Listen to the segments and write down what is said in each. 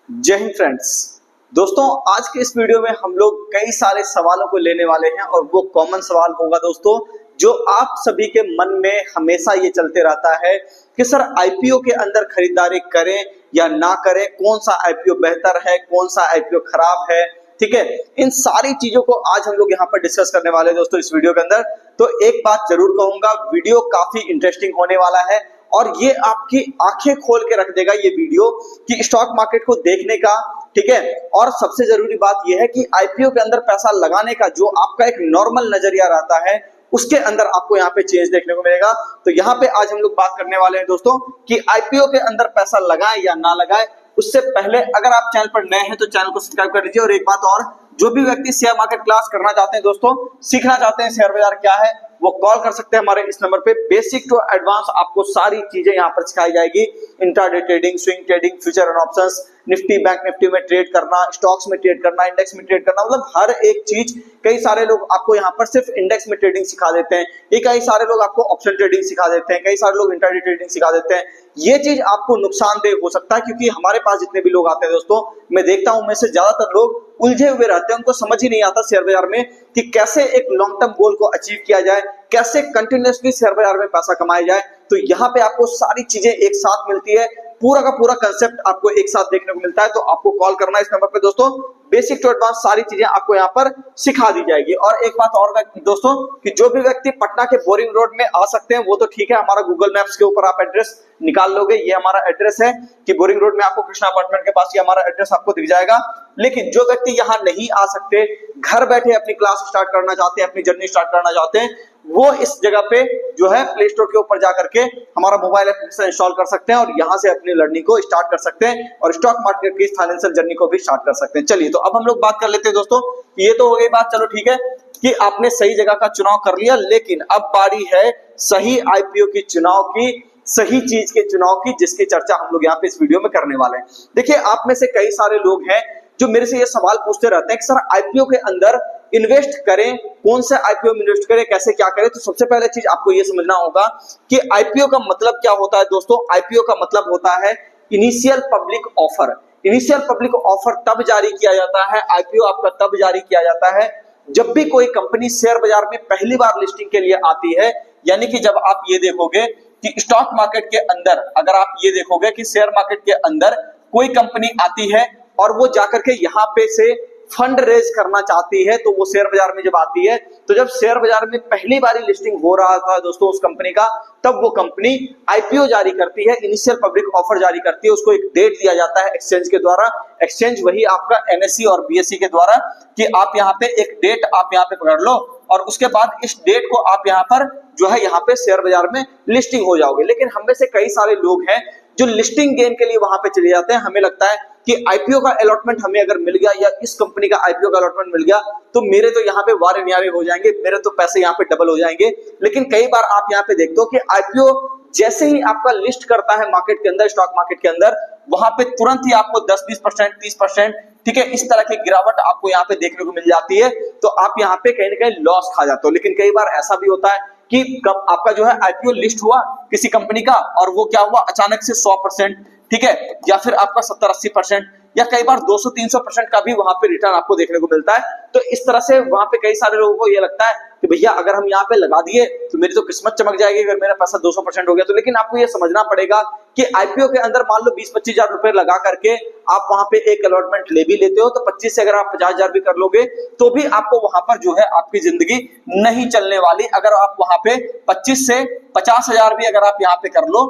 जय हिंद फ्रेंड्स। दोस्तों, आज के इस वीडियो में हम लोग कई सारे सवालों को लेने वाले हैं और वो कॉमन सवाल होगा दोस्तों, जो आप सभी के मन में हमेशा ये चलते रहता है कि सर आईपीओ के अंदर खरीदारी करें या ना करें, कौन सा आईपीओ बेहतर है, कौन सा आईपीओ खराब है। ठीक है, इन सारी चीजों को आज हम लोग यहाँ पर डिस्कस करने वाले हैं दोस्तों इस वीडियो के अंदर। तो एक बात जरूर कहूंगा, वीडियो काफी इंटरेस्टिंग होने वाला है और ये आपकी आंखें खोल के रख देगा ये वीडियो कि स्टॉक मार्केट को देखने का। ठीक है, और सबसे जरूरी बात यह है कि आईपीओ के अंदर पैसा लगाने का जो आपका एक नॉर्मल नजरिया रहता है उसके अंदर आपको यहाँ पे चेंज देखने को मिलेगा। तो यहाँ पे आज हम लोग बात करने वाले हैं दोस्तों कि आईपीओ के अंदर पैसा लगाएं या ना लगाएं। उससे पहले अगर आप चैनल पर नए हैं तो चैनल को सब्सक्राइब कर लीजिए। और एक बात और, जो भी व्यक्ति शेयर मार्केट क्लास करना चाहते हैं दोस्तों, सीखना चाहते हैं शेयर बाजार क्या है, वो कॉल कर सकते हैं हमारे इस नंबर पे। बेसिक टू एडवांस आपको सारी चीजें यहाँ पर सिखाई जाएगी। Intraday trading, swing trading, future and options, Nifty bank Nifty में ट्रेड करना, स्टॉक्स में ट्रेड करना, इंडेक्स में ट्रेड करना, मतलब हर एक चीज। कई सारे लोग आपको यहाँ पर सिर्फ इंडेक्स में ट्रेडिंग सिखा देते हैं, ये कई सारे लोग आपको ऑप्शन ट्रेडिंग सिखा देते हैं, कई सारे लोग इंट्राडे ट्रेडिंग सिखा देते हैं। ये चीज आपको नुकसानदेह हो सकता है क्योंकि हमारे पास जितने भी लोग आते हैं दोस्तों, मैं देखता हूं उनमें से ज्यादातर लोग उलझे हुए रहते हैं। उनको समझ ही नहीं आता शेयर बाजार में कि कैसे एक लॉन्ग टर्म गोल को अचीव किया जाए, कैसे कंटिन्यूअसली शेयर बाजार में पैसा कमाया जाए। तो यहाँ पे आपको सारी चीजें एक साथ मिलती है, पूरा का पूरा कंसेप्ट आपको एक साथ देखने को मिलता है। तो आपको कॉल करना है इस नंबर पे दोस्तों, बेसिक टू एडवांस सारी चीजें आपको यहाँ पर सिखा दी जाएगी। और एक बात और दोस्तों कि जो भी व्यक्ति पटना के बोरिंग रोड में आ सकते हैं वो तो ठीक है, हमारा गूगल मैप्स के ऊपर आप एड्रेस निकाल लोगे, ये हमारा एड्रेस है कि बोरिंग रोड में आपको कृष्णा अपार्टमेंट के पास ये हमारा एड्रेस आपको दिख जाएगा। लेकिन जो व्यक्ति यहाँ नहीं आ सकते, घर बैठे अपनी क्लास स्टार्ट करना चाहते हैं, अपनी जर्नी स्टार्ट करना चाहते हैं, वो इस जगह पे जो है प्ले स्टोर के ऊपर जाकर के हमारा मोबाइल एप्लीकेशन इंस्टॉल कर सकते हैं और यहाँ से अपनी लर्निंग को स्टार्ट कर सकते हैं और स्टॉक मार्केट की फाइनेंशियल जर्नी को भी स्टार्ट कर सकते हैं। चलिए, तो अब हम लोग बात कर लेते हैं दोस्तों। ये तो हो गई बात, चलो ठीक है कि आपने सही जगह का चुनाव कर लिया, लेकिन अब बारी है सही आईपीओ की चुनाव की, सही चीज के चुनाव की, जिसकी चर्चा हम लोग यहाँ पे इस वीडियो में करने वाले हैं। देखिए, आप में से कई सारे लोग हैं जो मेरे से ये सवाल पूछते रहते हैं कि सर आईपीओ के अंदर इन्वेस्ट करें, कौन से आईपीओ में इन्वेस्ट करें, कैसे क्या करें। तो सबसे पहले चीज आपको ये समझना होगा कि आईपीओ का मतलब क्या होता है दोस्तों। आईपीओ का मतलब होता है initial public offer. Initial public offer तब जारी किया जाता है, आईपीओ आपका तब जारी किया जाता है जब भी कोई कंपनी शेयर बाजार में पहली बार लिस्टिंग के लिए आती है। यानी कि जब आप ये देखोगे कि स्टॉक मार्केट के अंदर, अगर आप ये देखोगे कि शेयर मार्केट के अंदर कोई कंपनी आती है और वो जाकर के यहाँ पे से फंड रेज करना चाहती है, तो वो शेयर बाजार में जब आती है, तो जब शेयर बाजार में पहली बारी लिस्टिंग हो रहा था दोस्तों उस कंपनी का, तब वो कंपनी आईपीओ जारी करती है, इनिशियल पब्लिक ऑफर जारी करती है। उसको एक डेट दिया जाता है एक्सचेंज के द्वारा, एक्सचेंज वही आपका एनएससी और बीएसई के द्वारा, कि आप यहाँ पे एक डेट आप यहाँ पे पकड़ लो और उसके बाद इस डेट को आप यहाँ पर जो है यहाँ पे शेयर बाजार में लिस्टिंग हो जाओगे। लेकिन हम में से कई सारे लोग हैं जो लिस्टिंग गेन के लिए वहां पे चले जाते हैं। हमें लगता है कि आईपीओ का अलॉटमेंट हमें अगर मिल गया या इस कंपनी का आईपीओ का अलॉटमेंट मिल गया तो मेरे तो यहाँ पे वारे न्यारे हो जाएंगे, मेरे तो पैसे यहाँ पे डबल हो जाएंगे। लेकिन कई बार आप यहाँ पे देखते हो कि आईपीओ जैसे ही आपका लिस्ट करता है मार्केट के अंदर, स्टॉक मार्केट के अंदर, वहां पे तुरंत ही आपको 10-20%, 30%, ठीक है, इस तरह की गिरावट आपको यहाँ पे देखने को मिल जाती है। तो आप यहाँ पे कहीं ना कहीं लॉस खा जाते हो। लेकिन कई बार ऐसा भी होता है कि आपका जो है आईपीओ लिस्ट हुआ किसी कंपनी का और वो क्या हुआ, अचानक से 100%, ठीक है, या फिर आपका 70-80% या कई बार 200-300% का भी वहां पे रिटर्न आपको देखने को मिलता है। तो इस तरह से वहां पे कई सारे लोगों को ये लगता है कि भैया अगर हम यहाँ पे लगा दिए तो मेरी तो किस्मत चमक जाएगी अगर मेरा पैसा 200% हो गया तो। लेकिन आपको ये समझना पड़ेगा कि आईपीओ के अंदर मान लो 20-25 हजार रुपए लगा करके आप वहां पे एक अलॉटमेंट ले भी लेते हो, तो 25 से अगर आप 50 हजार भी कर लोगे तो भी आपको वहां पर जो है आपकी जिंदगी नहीं चलने वाली। अगर आप वहां पे 25 से 50 हजार भी अगर आप यहाँ पे कर लो,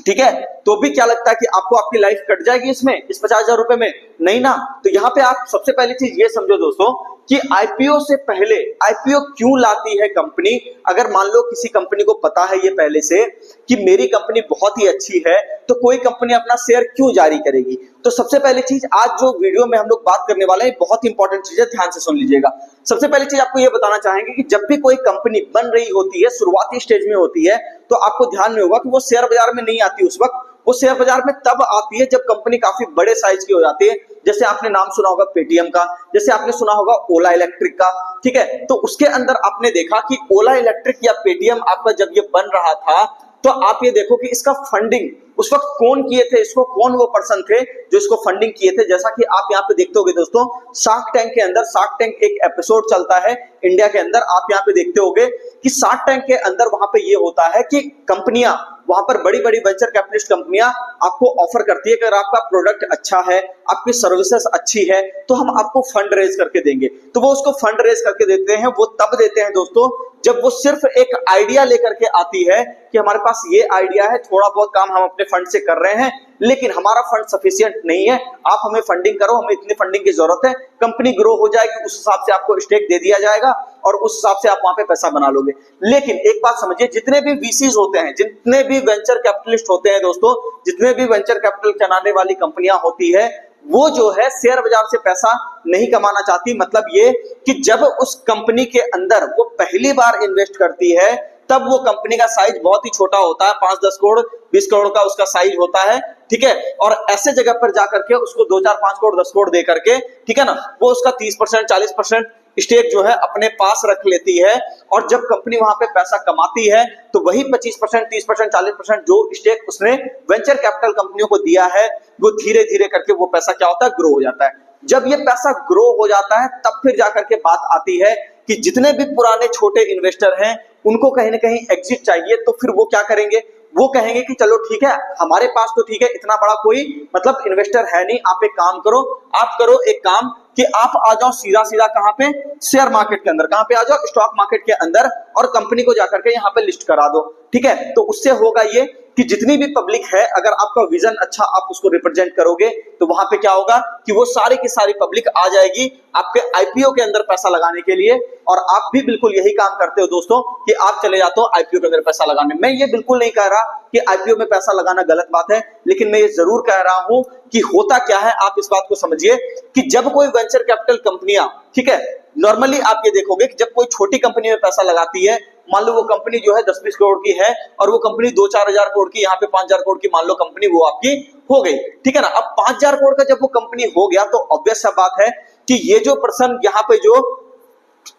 ठीक है, तो भी क्या लगता है कि आपको आपकी लाइफ कट जाएगी इसमें, इस 50 हजार रुपए में? नहीं ना। तो यहाँ पे आप सबसे पहली चीज ये समझो दोस्तों कि आईपीओ से पहले आईपीओ क्यों लाती है कंपनी। अगर मान लो किसी कंपनी को पता है ये पहले से कि मेरी कंपनी बहुत ही अच्छी है, तो कोई कंपनी अपना शेयर क्यों जारी करेगी। तो सबसे पहली चीज आज जो वीडियो में हम लोग बात करने वाले हैं बहुत ही इंपॉर्टेंट चीज है, ध्यान से सुन लीजिएगा। सबसे पहली चीज आपको ये बताना चाहेंगे कि जब भी कोई कंपनी बन रही होती है, शुरुआती स्टेज में होती है, तो आपको ध्यान में होगा कि वो शेयर बाजार में नहीं आती उस वक्त, वो शेयर बाजार में तब आती है जब कंपनी काफी बड़े साइज की हो जाती है। जैसे आपने नाम सुना होगा पेटीएम का, जैसे आपने सुना होगा ओला इलेक्ट्रिक का, ठीक है। तो उसके अंदर आपने देखा कि ओला इलेक्ट्रिक या पेटीएम आपका जब ये बन रहा था तो आप ये देखो कि इसका फंडिंग उस वक्त कौन किए थे, इसको कौन वो पर्सन थे जो इसको फंडिंग किए थे। जैसा कि आप यहाँ पे देखते होगे दोस्तों, शार्क टैंक के अंदर, शार्क टैंक एक एपिसोड चलता है इंडिया के अंदर, आप यहाँ पे देखते होगे कि शार्क टैंक के अंदर वहां पे ये होता है कि कंपनियां, वहां पर बड़ी बड़ी वेंचर कैपिटलिस्ट कंपनियां आपको ऑफर करती है कि अगर आपका प्रोडक्ट अच्छा है, आपकी सर्विसेज अच्छी है, तो हम आपको फंड रेज करके देंगे। तो वो उसको फंड रेज करके देते हैं, वो तब देते हैं दोस्तों जब वो सिर्फ एक आइडिया लेकर के आती है कि हमारे पास ये आइडिया है, थोड़ा बहुत काम हम अपने फंड से कर रहे हैं, लेकिन हमारा फंड सफिशिएंट नहीं है, आप हमें फंडिंग करो, हमें इतनी फंडिंग की जरूरत है, कंपनी ग्रो हो जाएगी, उस हिसाब से आपको स्टेक दे दिया जाएगा और उस हिसाब से आप वहां पे पैसा बना लोगे। लेकिन एक बात समझिए, जितने भी वीसीज होते हैं, जितने भी वेंचर कैपिटलिस्ट होते हैं दोस्तों, जितने भी वेंचर कैपिटल चलाने वाली कंपनियां होती है, वो जो है शेयर बाजार से पैसा नहीं कमाना चाहती। मतलब ये कि जब उस कंपनी के अंदर वो पहली बार इन्वेस्ट करती है, तब वो कंपनी का साइज बहुत ही छोटा होता है, 5-10 करोड़ 20 करोड़ का उसका साइज होता है, ठीक है। और ऐसे जगह पर जाकर के उसको 2-4-5 करोड़ 10 करोड़ दे करके, ठीक है ना, वो उसका 30% 40% स्टेक जो है अपने पास रख लेती है। और जब कंपनी वहां पे पैसा कमाती है तो वही 25% 30% 40% जो स्टेक उसने वेंचर कैपिटल कंपनियों को दिया है, वो धीरे धीरे करके वो पैसा क्या होता है, ग्रो हो जाता है। जब ये पैसा ग्रो हो जाता है तब फिर जाकर के बात आती है कि जितने भी पुराने छोटे इन्वेस्टर हैं उनको कहीं ना कहीं एग्जिट चाहिए। तो फिर वो क्या करेंगे, वो कहेंगे कि चलो ठीक है, हमारे पास तो ठीक है, इतना बड़ा कोई मतलब इन्वेस्टर है नहीं, आप एक काम करो, आप करो एक काम कि आप आ जाओ सीधा सीधा कहां पे, शेयर मार्केट के अंदर, कहां पे आ जाओ, स्टॉक मार्केट के अंदर, और कंपनी को जाकर के यहां पे लिस्ट करा दो, ठीक है। तो उससे होगा ये कि जितनी भी पब्लिक है, अगर आपका विजन अच्छा, आप उसको रिप्रेजेंट करोगे, तो वहां पे क्या होगा कि वो सारी की सारी पब्लिक आ जाएगी आपके आईपीओ के अंदर पैसा लगाने के लिए। और आप भी बिल्कुल यही काम करते हो दोस्तों कि आप चले जाते हो आईपीओ के अंदर पैसा लगाने। मैं ये बिल्कुल नहीं कह रहा कि आईपीओ में पैसा लगाना गलत बात है, लेकिन मैं ये जरूर कह रहा हूं कि होता क्या है, आप इस बात को समझिए कि जब कोई वेंचर कैपिटल कंपनियां, ठीक है, नॉर्मली आप ये देखोगे कि जब कोई छोटी कंपनी में पैसा लगाती है, मान लो वो कंपनी जो है 10-20 करोड़ की है और वो कंपनी 2-4 हजार करोड़ की, यहाँ पे 5 हजार करोड़ की मान लो कंपनी वो आपकी हो गई, ठीक है ना। अब 5 हजार करोड़ का जब वो कंपनी हो गया तो ऑब्वियस सा बात है कि ये जो पर्सन यहाँ पे जो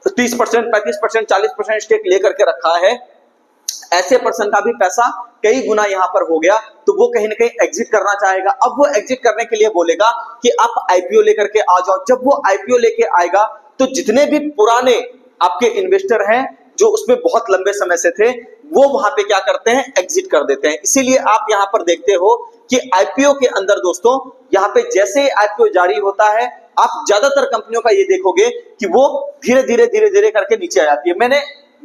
30%, 35%, 40% स्टेक लेकर के रखा है, ऐसे पर्सन का भी पैसा कई गुना यहां पर हो गया, तो वो कहीं ना कहीं एग्जिट करना चाहेगा। अब वो एग्जिट करने के लिए बोलेगा कि आप आईपीओ लेकर के आ जाओ। जब वो आईपीओ लेके आएगा तो जितने भी पुराने आपके इन्वेस्टर हैं जो उसमें बहुत लंबे समय से थे, वो वहां पे क्या करते हैं, एग्जिट कर देते हैं। इसीलिए आप यहां पर देखते हो कि आईपीओ के अंदर दोस्तों, यहां पे जैसे ही आईपीओ जारी होता है, आप ज्यादातर कंपनियों का ये देखोगे कि वो धीरे धीरे धीरे धीरे करके नीचे आ जाती है। मैंने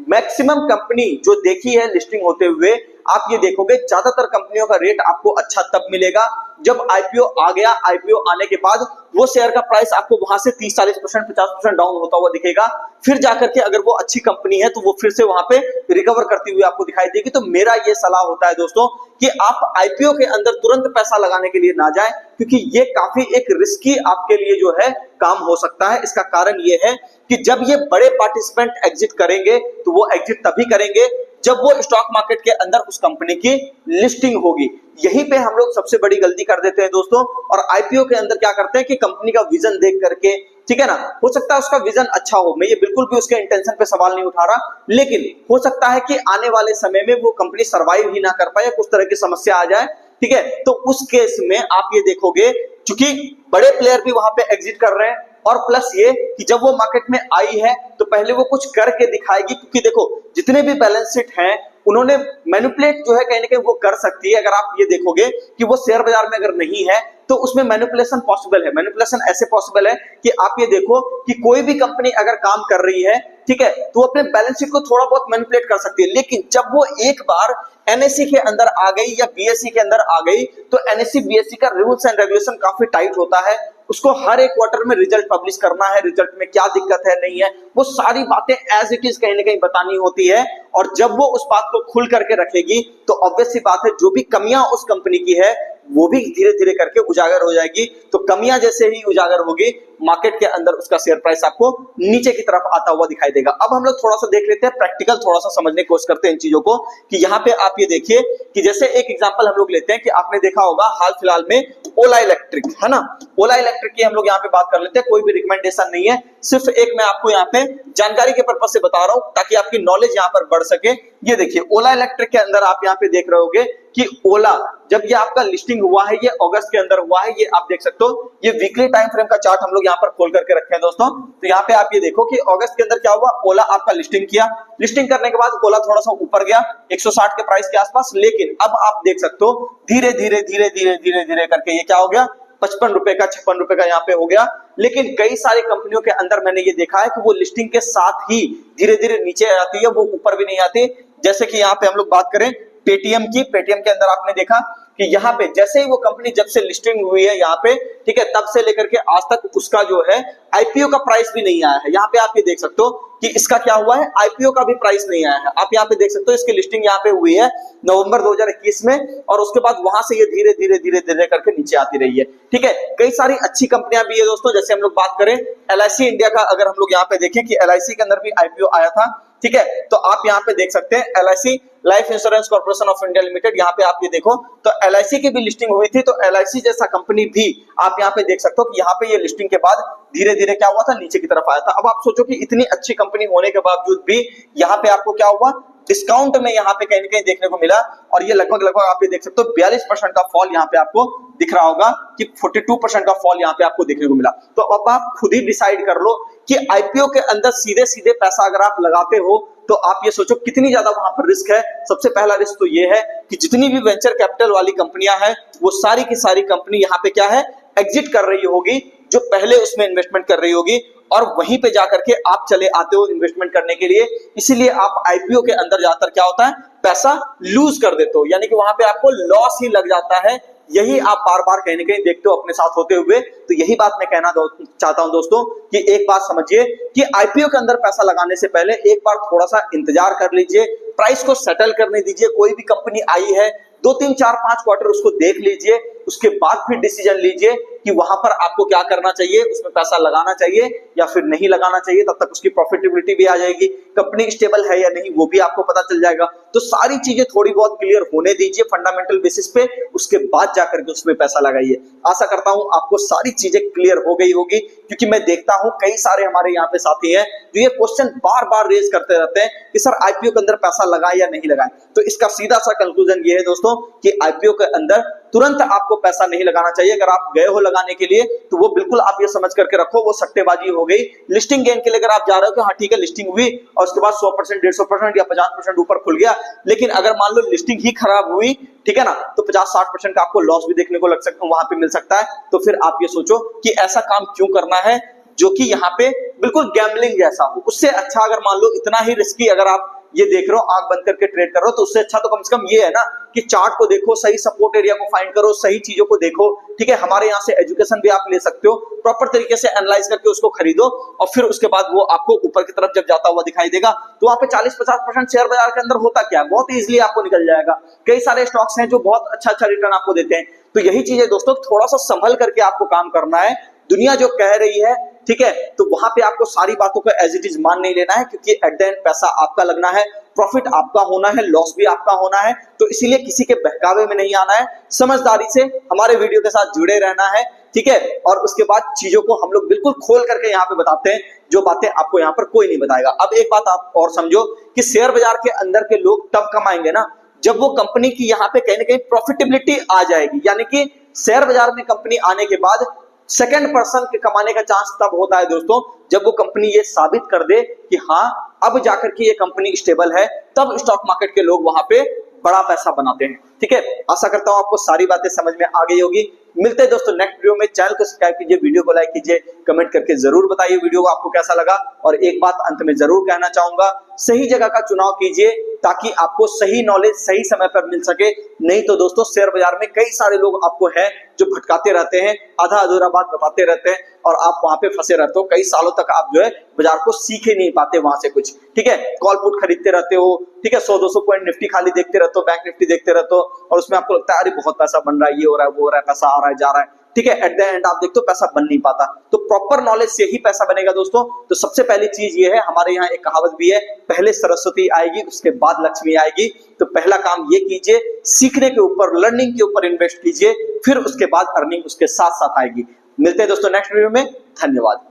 मैक्सिमम कंपनी जो देखी है लिस्टिंग होते हुए, आप ये देखोगे ज्यादातर कंपनियों का रेट आपको अच्छा तब मिलेगा जब आईपीओ आ गया। आईपीओ आने के बाद वो शेयर का प्राइस आपको वहां से 30-40%, 50% डाउन होता हुआ दिखेगा। फिर जाकर के अगर वो अच्छी कंपनी है तो वो फिर से वहां पे रिकवर करती हुई आपको दिखाई देगी। तो मेरा ये सलाह होता है दोस्तों कि आप आईपीओ के अंदर तुरंत पैसा लगाने के लिए ना जाएं, क्योंकि ये काफी एक रिस्की आपके लिए जो है काम हो सकता है। इसका कारण ये है कि जब ये बड़े पार्टिसिपेंट एग्जिट करेंगे तो वो एग्जिट तभी करेंगे जब वो स्टॉक मार्केट के अंदर उस कंपनी की लिस्टिंग होगी। यहीं पे हम लोग सबसे बड़ी गलती कर देते हैं दोस्तों। और आईपीओ के अंदर क्या करते हैं कि कंपनी का विजन देख करके, ठीक है ना, हो सकता है उसका विजन अच्छा हो, मैं ये बिल्कुल भी उसके इंटेंशन पे सवाल नहीं उठा रहा, लेकिन हो सकता है कि आने वाले समय में वो कंपनी सर्वाइव ही ना कर पाए, कुछ तरह की समस्या आ जाए, ठीक है। तो उस केस में आप ये देखोगे चूंकि बड़े प्लेयर भी वहां पे एग्जिट कर रहे हैं, और प्लस ये कि जब वो मार्केट में आई है तो पहले वो कुछ करके दिखाएगी, क्योंकि देखो जितने भी बैलेंस शीट हैं उन्होंने मैनिपुलेट जो है कहीं ना कहीं वो कर सकती है। अगर आप ये देखोगे कि वो शेयर बाजार में अगर नहीं है तो उसमें मैनिपुलेशन पॉसिबल है। मैनिपुलेशन ऐसे पॉसिबल है कि आप ये देखो कि कोई भी कंपनी अगर काम कर रही है, ठीक है, तो अपने बैलेंस शीट को थोड़ा बहुत मैनिपुलेट कर सकती है, लेकिन जब वो एक बार एनएससी के अंदर आ गई या बीएससी के अंदर आ गई तो एनएससी बीएससी का रूल्स एंड रेगुलेशन काफी टाइट होता है। उसको हर एक क्वार्टर में रिजल्ट पब्लिश करना है, रिजल्ट में क्या दिक्कत है नहीं है, वो सारी बातें एज इट इज कहीं ना कहीं बतानी होती है। और जब वो उस बात को खुल करके रखेगी तो ऑब्वियस सी बात है जो भी कमियां उस कंपनी की है वो भी धीरे धीरे करके उजागर हो जाएगी। तो कमियां जैसे ही उजागर होगी मार्केट के अंदर उसका शेयर प्राइस आपको नीचे की तरफ आता हुआ दिखाई देगा। अब हम लोग थोड़ा सा देख लेते हैं, प्रैक्टिकल थोड़ा सा समझने की कोशिश करते हैं इन चीजों को, कि यहाँ पे आप ये देखिए कि जैसे एक एग्जांपल हम लोग लेते हैं कि आपने देखा होगा हाल फिलहाल में ओला इलेक्ट्रिक, है ना। ओला इलेक्ट्रिक की हम लोग यहाँ पे बात कर लेते हैं, कोई भी रिकमेंडेशन नहीं है, सिर्फ एक मैं आपको यहाँ पे जानकारी के पर्पज से बता रहा हूं ताकि आपकी नॉलेज यहाँ पर बढ़ सके। ये देखिए ओला इलेक्ट्रिक के अंदर आप यहाँ पे देख रहे होगे कि ओला जब ये आपका लिस्टिंग हुआ है, ये अगस्त के अंदर हुआ है, ये आप देख सकते हो। ये वीकली टाइम फ्रेम का चार्ट हम लोग यहाँ पर खोल करके रखे हैं दोस्तों। तो यहाँ पे आप ये देखो कि अगस्त के अंदर क्या हुआ, ओला आपका लिस्टिंग किया, लिस्टिंग करने के बाद ओला थोड़ा सा ऊपर गया 160 के प्राइस के आसपास, लेकिन अब आप देख सकते हो धीरे धीरे धीरे धीरे धीरे धीरे करके ये क्या हो गया, 55 रुपए का 56 रुपए का यहाँ पे हो गया। लेकिन कई सारी कंपनियों के अंदर मैंने ये देखा है कि वो लिस्टिंग के साथ ही धीरे धीरे नीचे आती है, वो ऊपर भी नहीं आती। जैसे कि यहाँ पे हम लोग बात करें पेटीएम की, पेटीएम के अंदर आपने देखा कि यहाँ पे जैसे ही वो कंपनी जब से लिस्टिंग हुई है यहाँ पे, ठीक है, तब से लेकर के आज तक उसका जो है आईपीओ का प्राइस भी नहीं आया है। यहाँ पे आप ये देख सकते हो कि इसका क्या हुआ है, आईपीओ का भी प्राइस नहीं आया है। आप यहाँ पे देख सकते हो इसकी लिस्टिंग यहाँ पे हुई है नवंबर 2021 में, और उसके बाद वहां से ये धीरे धीरे धीरे धीरे करके नीचे आती रही है, ठीक है। कई सारी अच्छी कंपनियां भी है दोस्तों, जैसे हम लोग बात करें एलआईसी इंडिया का, अगर हम लोग यहाँ पे देखें कि एलआईसी के अंदर भी आईपीओ आया था, ठीक है। तो आप यहाँ पे देख सकते हैं LIC life insurance corporation of India limited, यहाँ पे आप ये देखो तो एलआईसी की भी लिस्टिंग हुई थी। तो एलआईसी जैसा कंपनी भी आप यहाँ पे देख सकते हो कि यहाँ पे ये लिस्टिंग के बाद धीरे धीरे क्या हुआ था, नीचे की तरफ आया था। अब आप सोचो कि इतनी अच्छी कंपनी होने के बावजूद भी यहाँ पे आपको क्या हुआ, डिस्काउंट में यहाँ पे कहीं ना कहीं देखने को मिला, और ये लगभग आप ये देख सकते हो 42% का फॉल यहाँ पे आपको दिख रहा होगा कि 42% का फॉल यहाँ पे आपको देखने को मिला। तो अब आप खुद ही डिसाइड कर लो कि आईपीओ के अंदर सीधे सीधे पैसा अगर आप लगाते हो तो आप ये सोचो कितनी ज्यादा वहां पर रिस्क है। सबसे पहला रिस्क तो ये है कि जितनी भी वेंचर कैपिटल वाली कंपनियां हैं वो सारी की सारी कंपनी यहाँ पे क्या है, एग्जिट कर रही होगी, जो पहले उसमें इन्वेस्टमेंट कर रही होगी, और वहीं पे जाकर के आप चले आते हो इन्वेस्टमेंट करने के लिए। इसीलिए आप आईपीओ के अंदर जाकर क्या होता है, पैसा लूज कर देते हो, यानी कि वहां पे आपको लॉस ही लग जाता है। यही आप बार बार कहीं ना कहीं देखते हो अपने साथ होते हुए। तो यही बात मैं कहना चाहता हूं दोस्तों कि एक बात समझिए कि आईपीओ के अंदर पैसा लगाने से पहले एक बार थोड़ा सा इंतजार कर लीजिए, प्राइस को सेटल करने दीजिए। कोई भी कंपनी आई है 2 3 4 5 क्वार्टर उसको देख लीजिए, उसके बाद फिर डिसीजन लीजिए कि वहां पर आपको क्या करना चाहिए, उसमें पैसा लगाना चाहिए या फिर नहीं लगाना चाहिए। तब तक उसकी प्रॉफिटेबिलिटी भी आ जाएगी, कंपनी स्टेबल है या नहीं वो भी आपको पता चल जाएगा। तो सारी चीजें थोड़ी बहुत क्लियर होने दीजिए फंडामेंटल बेसिस पे, उसके बाद जाकर के उसमें पैसा लगाइए। आशा करता हूं आपको सारी चीजें क्लियर हो गई होगी, क्योंकि मैं देखता हूं कई सारे हमारे यहाँ पे साथी हैं जो ये क्वेश्चन बार बार रेज करते रहते हैं कि सर आईपीओ के अंदर पैसा लगाए या नहीं लगाए। तो इसका सीधा सा कंक्लूजन ये है दोस्तों कि आईपीओ के अंदर तुरंत आपको पैसा नहीं लगाना चाहिए। अगर आप गए हो लगाने के लिए तो वो बिल्कुल आप ये समझ करके रखो वो सट्टेबाजी हो गई। लिस्टिंग गेन के लिए अगर आप जा रहे हो कि हाँ ठीक है लिस्टिंग हुई और उसके बाद 100% 150% या 50% ऊपर खुल गया, लेकिन अगर मान लो लिस्टिंग ही खराब हुई, ठीक है ना, तो 50-60% का आपको लॉस भी देखने को लग सकता है, वहां पे मिल सकता है। तो फिर आप ये सोचो कि ऐसा काम क्यों करना है जो कि यहाँ पे बिल्कुल गैम्बलिंग जैसा हो। उससे अच्छा अगर मान लो इतना ही रिस्की अगर आप ये देख रहे हो, आंख बंद करके ट्रेड कर रहे हो, तो उससे अच्छा तो कम से कम ये है ना कि चार्ट को देखो, सही सपोर्ट एरिया को फाइंड करो, सही चीजों को देखो, ठीक है। हमारे यहाँ से एजुकेशन भी आप ले सकते हो, प्रॉपर तरीके से एनालाइज करके उसको खरीदो, और फिर उसके बाद वो आपको ऊपर की तरफ जब जाता हुआ दिखाई देगा तो वहां पे 40-50% शेयर बाजार के अंदर होता क्या है, बहुत इजीली आपको निकल जाएगा। कई सारे स्टॉक्स हैं जो बहुत अच्छा रिटर्न आपको देते हैं। तो यही चीजें दोस्तों थोड़ा सा संभल करके आपको काम करना है। दुनिया जो कह रही है, ठीक है, तो वहां पे आपको सारी बातों को एज इट इज मान नहीं लेना है, क्योंकि एट द एंड पैसा आपका लगना है, प्रॉफिट आपका होना है, लॉस भी आपका होना है। तो इसीलिए किसी के बहकावे में नहीं आना है, समझदारी से हमारे वीडियो के साथ जुड़े रहना है, ठीक है। और उसके बाद चीजों को हम लोग बिल्कुल खोल करके यहाँ पे बताते हैं, जो बातें आपको यहाँ पर कोई नहीं बताएगा। अब एक बात आप और समझो कि शेयर बाजार के अंदर के लोग तब कमाएंगे ना जब वो कंपनी की यहाँ पे कहीं ना कहीं प्रॉफिटेबिलिटी आ जाएगी, यानी कि शेयर बाजार में कंपनी आने के बाद सेकंड पर्सन के कमाने का चांस तब होता है दोस्तों जब वो कंपनी ये साबित कर दे कि हाँ अब जाकर के ये कंपनी स्टेबल है, तब स्टॉक मार्केट के लोग वहां पे बड़ा पैसा बनाते हैं, ठीक है। आशा करता हूं आपको सारी बातें समझ में आ गई होगी। मिलते हैं दोस्तों नेक्स्ट वीडियो में। चैनल को सब्सक्राइब कीजिए, वीडियो को लाइक कीजिए, कमेंट करके जरूर बताइए वीडियो को आपको कैसा लगा। और एक बात अंत में जरूर कहना चाहूंगा, सही जगह का चुनाव कीजिए, ताकि आपको सही नॉलेज सही समय पर मिल सके। नहीं तो दोस्तों शेयर बाजार में कई सारे लोग आपको हैं जो भटकाते रहते हैं, आधा अधूरा बात बताते रहते हैं और आप वहां पे फंसे रहते हो। कई सालों तक आप जो है बाजार को सीख ही नहीं पाते वहां से कुछ, ठीक है। कॉल पुट खरीदते रहते हो, ठीक है, 100-200 पॉइंट निफ्टी खाली देखते रहते हो, बैंक निफ्टी देखते रहते हो और उसमें आपको लगता है अरे बहुत पैसा बन रहा है, ये हो रहा है, वो हो रहा है, पैसा आ रहा है, जा रहा है, ठीक है। एट द एंड आप देखते हो पैसा बन नहीं पाता। तो प्रॉपर नॉलेज से ही पैसा बनेगा दोस्तों। तो सबसे पहली चीज ये है, हमारे यहाँ एक कहावत भी है, पहले सरस्वती आएगी उसके बाद लक्ष्मी आएगी। तो पहला काम ये कीजिए, सीखने के ऊपर, लर्निंग के ऊपर इन्वेस्ट कीजिए, फिर उसके बाद अर्निंग उसके साथ साथ आएगी। मिलते हैं दोस्तों नेक्स्ट वीडियो में। धन्यवाद।